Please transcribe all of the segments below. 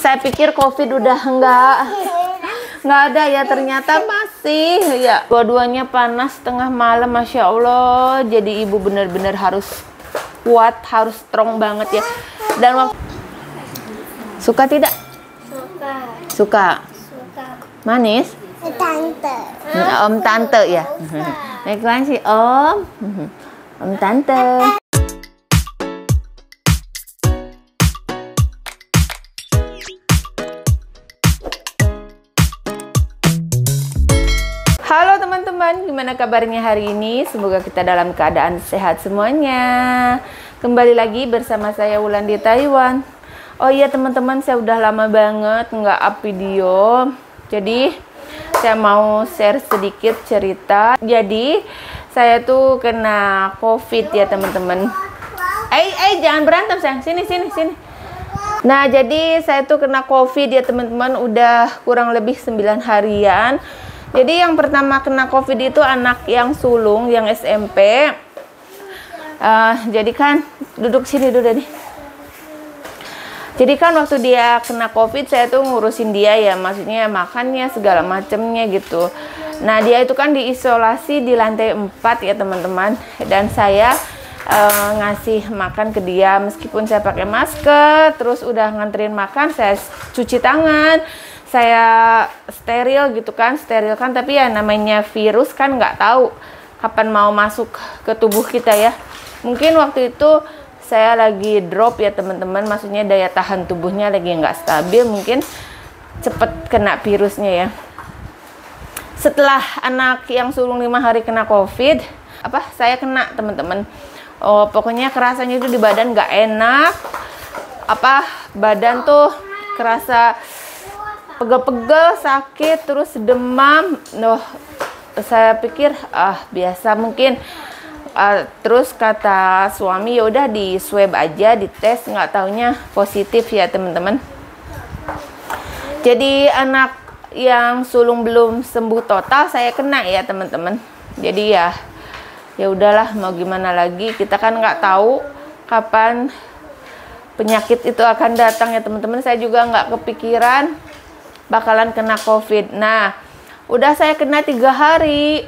Saya pikir COVID udah nggak ada ya, ternyata masih ya. Dua-duanya panas tengah malam, Masya Allah. Jadi ibu bener-bener harus kuat, harus strong banget ya. Dan waktu suka tidak? Suka. Manis? Tante. Om tante ya. Baiklah sih Om. Om tante. Halo teman-teman, gimana kabarnya hari ini? Semoga kita dalam keadaan sehat semuanya. Kembali lagi bersama saya Wulan di Taiwan. Oh iya teman-teman, saya udah lama banget nggak up video. Jadi saya mau share sedikit cerita. Jadi saya tuh kena COVID ya teman-teman. Jangan berantem sayang, sini. Nah jadi saya tuh kena COVID ya teman-teman, udah kurang lebih 9 harian. Jadi yang pertama kena COVID itu anak yang sulung, yang SMP. Jadi kan, duduk sini dulu nih. Jadi kan waktu dia kena COVID, saya tuh ngurusin dia ya, maksudnya makannya segala macemnya gitu. Nah dia itu kan diisolasi di lantai 4 ya teman-teman. Dan saya ngasih makan ke dia, meskipun saya pakai masker, terus udah nganterin makan, saya cuci tangan. Saya steril gitu kan, sterilkan, tapi ya namanya virus kan nggak tahu kapan mau masuk ke tubuh kita ya. Mungkin waktu itu saya lagi drop ya teman-teman, maksudnya daya tahan tubuhnya lagi nggak stabil, mungkin cepet kena virusnya ya. Setelah anak yang sulung 5 hari kena COVID, saya kena teman-teman. Oh pokoknya kerasanya itu di badan nggak enak, badan tuh kerasa pegel-pegel, sakit, terus demam. Saya pikir biasa mungkin. Terus kata suami ya udah di swab aja, dites, nggak taunya positif ya teman-teman. Jadi anak yang sulung belum sembuh total, saya kena ya teman-teman. Jadi ya udahlah, mau gimana lagi, kita kan nggak tahu kapan penyakit itu akan datang ya teman-teman. Saya juga nggak kepikiran bakalan kena COVID. Nah, udah saya kena 3 hari,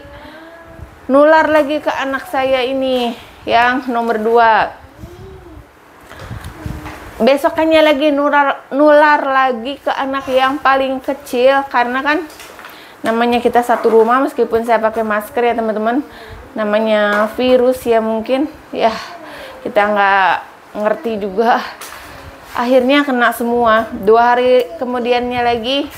nular lagi ke anak saya ini yang nomor 2. Besokannya lagi nular lagi ke anak yang paling kecil, karena kan namanya kita satu rumah, meskipun saya pakai masker ya teman-teman, namanya virus ya, mungkin ya kita nggak ngerti juga. Akhirnya kena semua. 2 hari kemudiannya lagi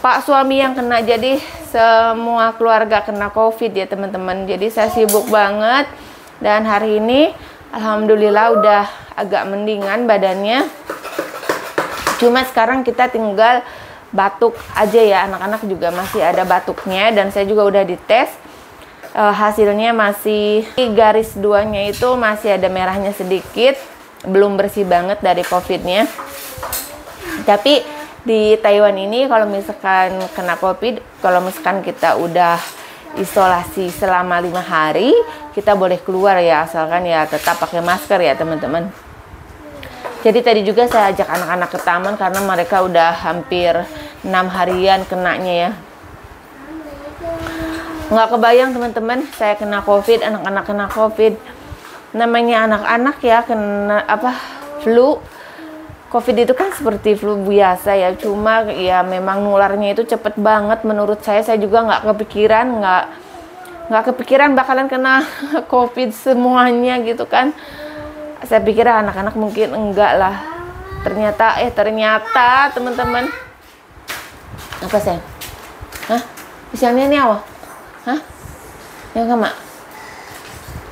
Pak suami yang kena, jadi semua keluarga kena COVID ya teman-teman. Jadi saya sibuk banget, dan hari ini alhamdulillah udah agak mendingan badannya. Cuma sekarang kita tinggal batuk aja ya, anak-anak juga masih ada batuknya, dan saya juga udah dites. Hasilnya masih garis 2-nya itu masih ada merahnya sedikit, belum bersih banget dari COVID-nya. Tapi di Taiwan ini kalau misalkan kena COVID, kalau misalkan kita udah isolasi selama 5 hari, kita boleh keluar ya, asalkan ya tetap pakai masker ya teman-teman. Jadi tadi juga saya ajak anak-anak ke taman karena mereka udah hampir 6 harian kenanya ya. Nggak kebayang teman-teman, saya kena COVID, anak-anak kena COVID. Namanya anak-anak ya kena flu. COVID itu kan seperti flu biasa ya, cuma ya memang nularnya itu cepet banget menurut saya. Saya juga nggak kepikiran bakalan kena COVID semuanya gitu kan. Saya pikir anak-anak mungkin enggak lah. Ternyata teman-teman. Apa sayang? Misalnya ini apa? Yang sama?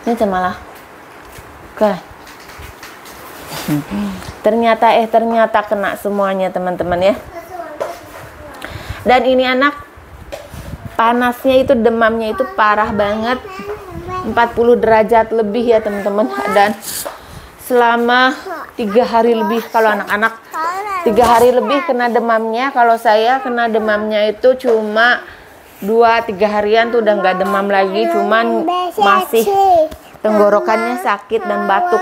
Ini malah. Oke. Ternyata kena semuanya teman-teman ya. Dan ini anak panasnya itu, demamnya itu parah banget, 40 derajat lebih ya teman-teman. Dan selama 3 hari lebih, kalau anak-anak 3 hari lebih kena demamnya. Kalau saya kena demamnya itu cuma 2-3 harian tuh udah nggak demam lagi, cuman masih tenggorokannya sakit dan batuk.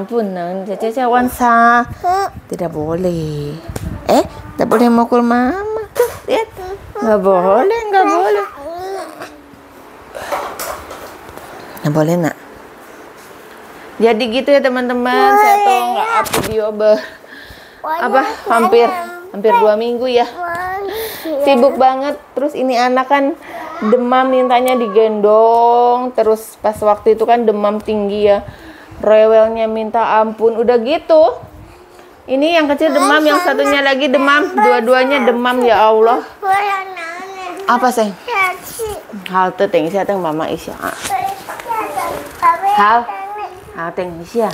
Punang. Caca Wansa. Tidak boleh. Tidak boleh mukul mama. Tuh, lihat. Nggak boleh. Nggak boleh, nak. Jadi gitu ya teman-teman. Saya tuh nggak up video hampir 2 minggu ya. Sibuk banget. Terus ini anak kan demam, mintanya digendong. Terus pas waktu itu kan demam tinggi ya. Rewelnya minta ampun. Udah gitu. Ini yang kecil demam, yang satunya lagi demam. Dua-duanya demam, ya Allah. Apa sih? Halte, teng Isya, teng Mama Isya. Teng Isya.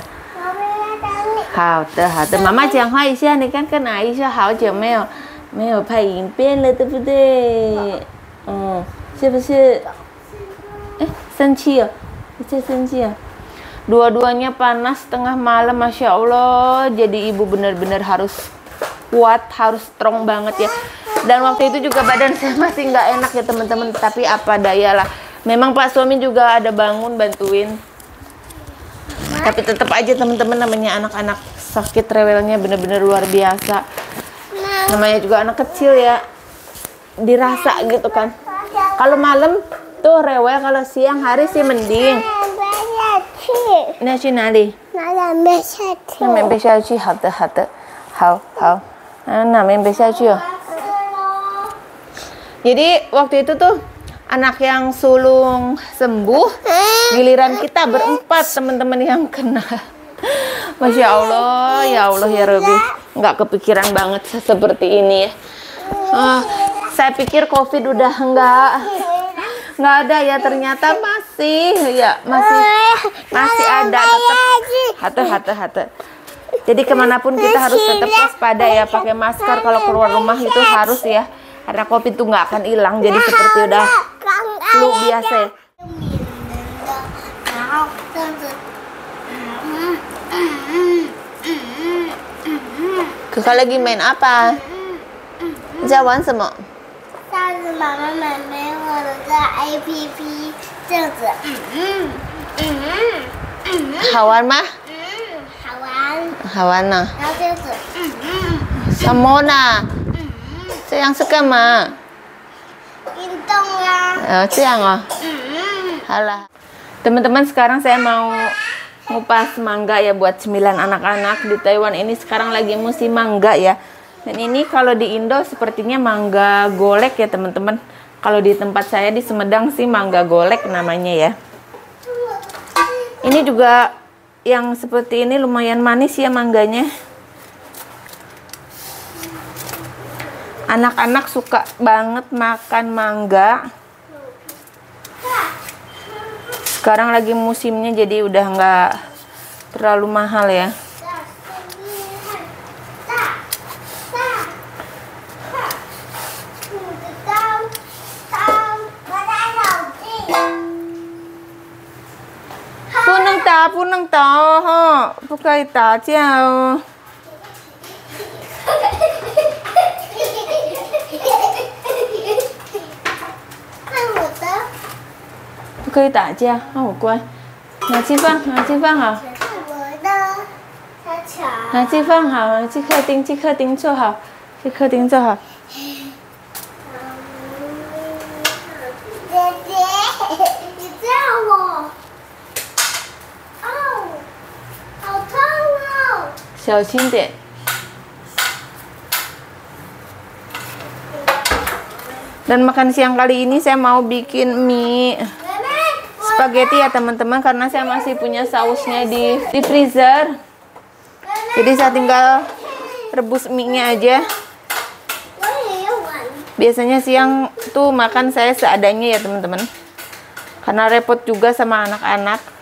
Halte. Mama 讲话一下，你看看哪一下好久没有拍影片了，对不对？是不是？生气哦，这生气啊。Dua-duanya panas tengah malam, Masya Allah. Jadi ibu benar-benar harus kuat, harus strong banget ya. Dan waktu itu juga badan saya masih nggak enak ya teman-teman. Tapi apa daya lah. Memang Pak suami juga ada bangun bantuin. Tapi tetap aja teman-teman, namanya anak-anak sakit rewelnya benar-benar luar biasa. Namanya juga anak kecil ya. Dirasa gitu kan. Kalau malam tuh rewel, kalau siang hari sih mending. 那去哪里？拿两边下去。那边别下去，好的，好。哪边别下去哦。Jadi waktu itu tuh anak yang sulung sembuh, giliran kita berempat teman-teman yang kena. Masya Allah, ya Rabbi, nggak kepikiran banget seperti ini ya. Saya pikir COVID udah nggak ada ya, ternyata masih ada tetap hati. Jadi kemanapun kita harus tetap waspada ya, pakai masker kalau keluar rumah itu harus ya, karena COVID itu nggak akan hilang, jadi seperti udah flu biasa ya. Kakak lagi main apa? 你在玩什么？上次妈妈买给我的这 APP 这样子，好玩吗？好玩。好玩呢。然后这样子，什么呢？这样是干嘛？运动啊。这样哦。好了。Teman-teman, sekarang saya mau ngupas mangga ya buat 9 anak-anak. Di Taiwan ini sekarang lagi musim mangga ya. Dan ini kalau di Indo sepertinya mangga golek ya teman-teman. Kalau di tempat saya di Sumedang sih mangga golek namanya ya. Ini juga yang seperti ini lumayan manis ya mangganya. Anak-anak suka banget makan mangga. Sekarang lagi musimnya jadi udah nggak terlalu mahal ya.不能打哦，不可以打架哦。看我的。不可以打架，好乖。拿去放好。看我的，小巧。拿去放好，去客厅坐好，去客厅坐好。姐姐，你叫我。小心点。Dan makan siang kali ini saya mau bikin mie spaghetti ya teman-teman, karena saya masih punya sausnya di freezer. Jadi saya tinggal rebus mie-nya aja. Biasanya siang tuh makan saya seadanya ya teman-teman, karena repot juga sama anak-anak.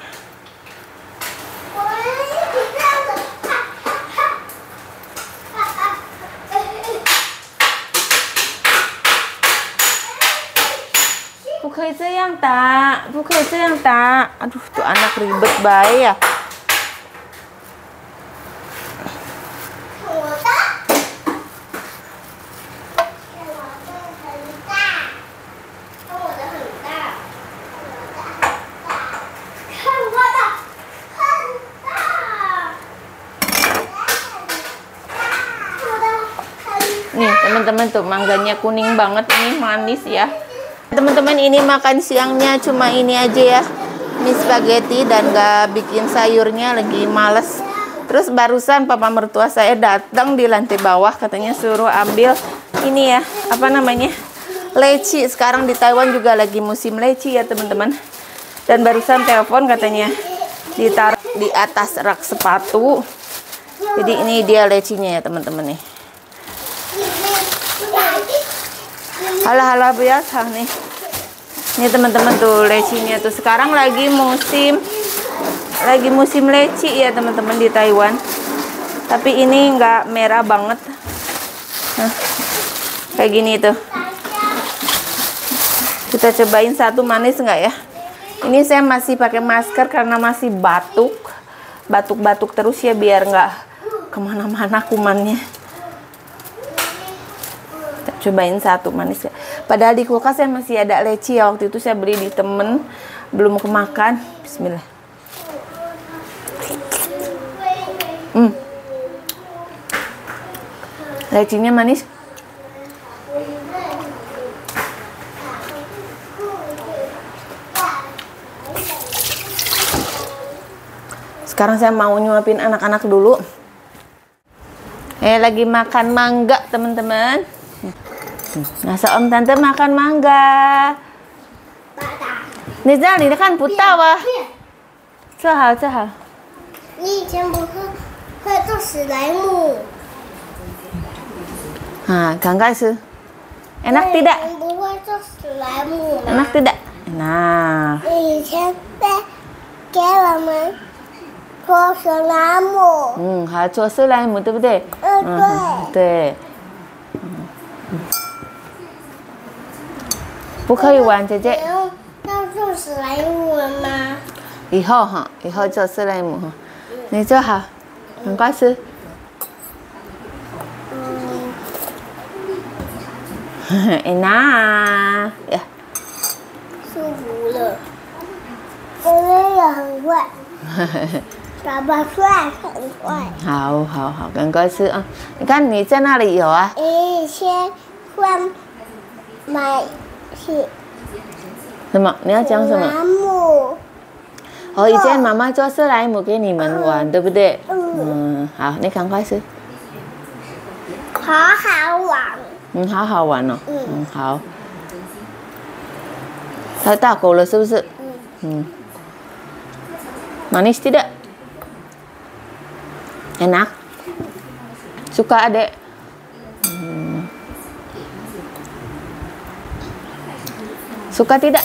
Bukan itu yang tak. Aduh, tuh anak ribet baik ya. Nih teman-teman tuh mangganya kuning banget, ini manis ya. Teman-teman ini makan siangnya cuma ini aja ya, mie spaghetti dan gak bikin sayurnya, lagi males. Terus barusan papa mertua saya datang di lantai bawah, katanya suruh ambil ini ya, apa namanya, leci. Sekarang di Taiwan juga lagi musim leci ya teman-teman. Dan barusan telepon katanya ditaruh di atas rak sepatu. Jadi ini dia lecinya ya teman-teman nih. Halo biasa nih. Ini teman-teman tuh lecinya tuh. Sekarang lagi musim leci ya teman-teman di Taiwan. Tapi ini nggak merah banget. Nah, kayak gini tuh. Kita cobain satu, manis nggak ya? Ini saya masih pakai masker karena masih batuk terus ya, biar nggak kemana-mana kumannya. Cobain satu, manis ya. Padahal di kulkas saya masih ada leci ya, waktu itu saya beli di temen, belum kemakan. Bismillah. Lecinya manis. Sekarang saya mau nyuapin anak-anak dulu. Lagi makan mangga teman-teman. Nah, Om Tante makan mangga. Ni这里看不到啊。这好。你以前不是会做史莱姆？ Kang Kaisu. Enak tidak? 不会做史莱姆。 Enak tidak? Nah. 你以前给我们做史莱姆。还做史莱姆对不对？对。不可以玩，姐姐。要做史莱姆了吗？以后做史莱姆哈。你做好，很快吃。enak ya. 舒服了。哥哥也很快。爸爸帅很快。好，赶快吃啊！你看你在那里有啊。以前会买什么？你要讲什么？史莱姆。以前妈妈做史莱姆给你们玩，对不对？好，你赶快吃。好好玩。好好玩哦。好。它大口了是不是？manis tidak? Enak? Suka adek? Suka tidak?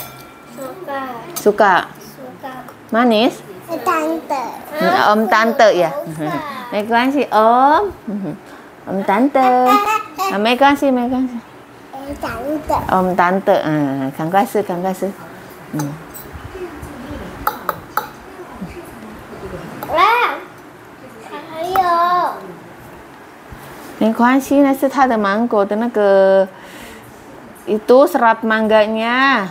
Suka. Manis? Tante. Om Tante ya? Mấy con si ốm. Om Tante. Mấy con si. Tante. Om Tante. Khang qua sư.还有。没关系，那是它的芒果的那个itu serat mangganya.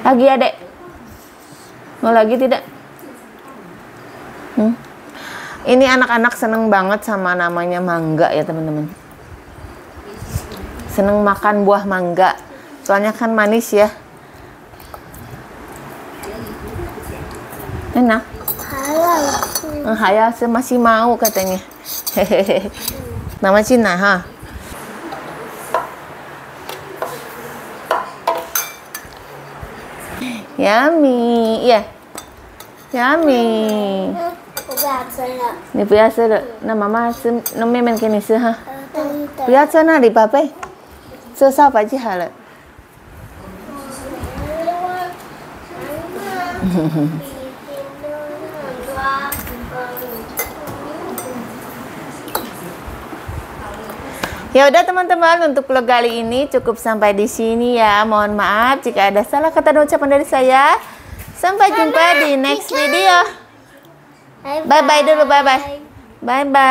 Lagi adek? Mau lagi tidak? Ini anak-anak seneng banget sama namanya mangga ya teman-teman. Seneng makan buah mangga. Soalnya kan manis ya. Enak. Hayal masih mau katanya. Nama Cina ha. Yummy, iya. Yummy. 我不要吃了。你不要吃了，那妈妈吃，那妹妹给你吃哈。不要在那里，宝贝，吃烧白就好了。Ya udah teman-teman, untuk vlog kali ini cukup sampai di sini ya. Mohon maaf jika ada salah kata dan ucapan dari saya. Sampai jumpa di next video. Bye bye dulu, bye bye. Bye bye.